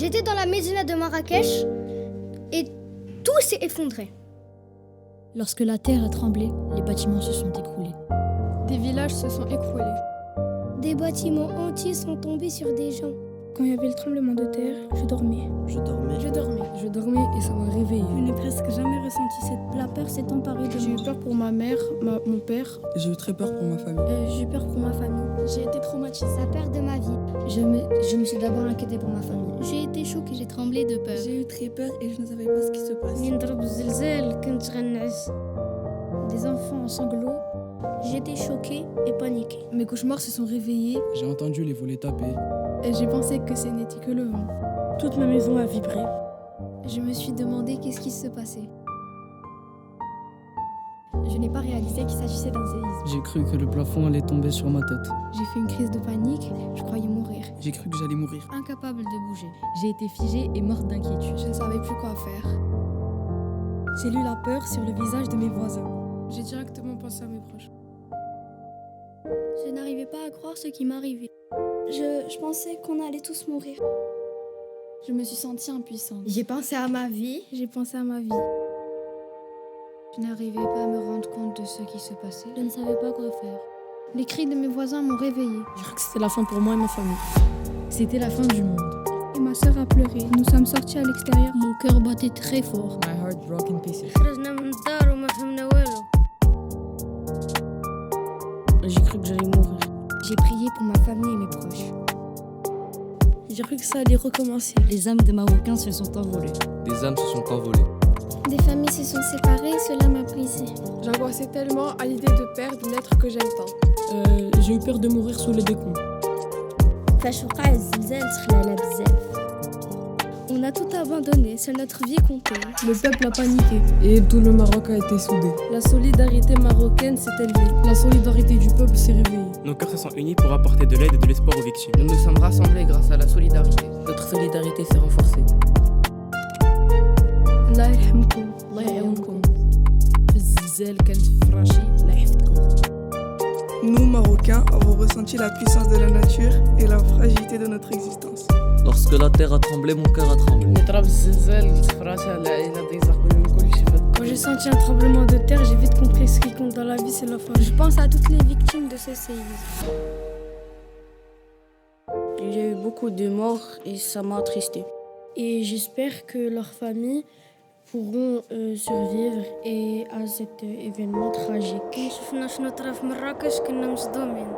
J'étais dans la médina de Marrakech et tout s'est effondré. Lorsque la terre a tremblé, les bâtiments se sont écroulés. Des villages se sont écroulés. Des bâtiments entiers sont tombés sur des gens. Quand il y avait le tremblement de terre, je dormais. Je dormais et ça m'a réveillé. Je n'ai presque jamais ressenti la peur s'est emparée de moi. J'ai eu peur pour ma mère, mon père. J'ai eu très peur pour ma famille. J'ai eu peur pour ma famille. J'ai été traumatisée. La peur de ma vie. Je me suis d'abord inquiétée pour ma famille. J'ai été choquée, j'ai tremblé de peur. J'ai eu très peur et je ne savais pas ce qui se passe. Des enfants en sanglots. J'étais choquée et paniquée. Mes cauchemars se sont réveillés J'ai entendu les volets taper. et j'ai pensé que ce n'était que le vent. Toute ma maison a vibré. Je me suis demandé qu'est-ce qui se passait. Je n'ai pas réalisé qu'il s'agissait d'un séisme. J'ai cru que le plafond allait tomber sur ma tête. J'ai fait une crise de panique, je croyais mourir. J'ai cru que j'allais mourir. Incapable de bouger. J'ai été figée et morte d'inquiétude. Je ne savais plus quoi faire. J'ai lu la peur sur le visage de mes voisins. J'ai directement pensé à mes proches. Je n'arrivais pas à croire ce qui m'arrivait. Je pensais qu'on allait tous mourir. Je me suis sentie impuissante. J'ai pensé à ma vie. J'ai pensé à ma vie. Je n'arrivais pas à me rendre compte de ce qui se passait. Je ne savais pas quoi faire. Les cris de mes voisins m'ont réveillée. J'ai cru que c'était la fin pour moi et ma famille. C'était la fin du monde. Et ma sœur a pleuré. Nous sommes sortis à l'extérieur. Mon cœur battait très fort. My heart broke in pieces. J'ai cru que j'allais mourir. J'ai prié pour ma famille et mes proches. J'ai cru que ça allait recommencer. Les âmes des Marocains se sont envolées. Des âmes se sont envolées. Des familles se sont séparées, cela m'a brisée. J'angoissais tellement à l'idée de perdre l'être que j'aime tant. J'ai eu peur de mourir sous les décombres. On a tout abandonné, seule notre vie comptait. Le peuple a paniqué. Et tout le Maroc a été soudé. La solidarité marocaine s'est élevée. La solidarité du peuple s'est réveillée. Nos cœurs se sont unis pour apporter de l'aide et de l'espoir aux victimes. Nous nous sommes rassemblés grâce à la solidarité. Notre solidarité s'est renforcée. Allah yarhamkoum. Allah يعاونكم. في الزلزال كانت فراشي الله يحفظكم. Nous, Marocains, avons ressenti la puissance de la nature et la fragilité de notre existence. Lorsque la terre a tremblé, mon cœur a tremblé. نضرب الزلزال فراشي العائلة ضيزق من كل شيء. Quand j'ai senti un tremblement de terre, j'ai vite compris ce qui compte dans la vie, c'est la foi. Je pense à toutes les victimes de ce séisme. Il y a eu beaucoup de morts et ça m'a attristé. Et j'espère que leurs familles pourront survivre et à cet événement tragique. شفنا شنو طرا في مراكش كنا مصدومين.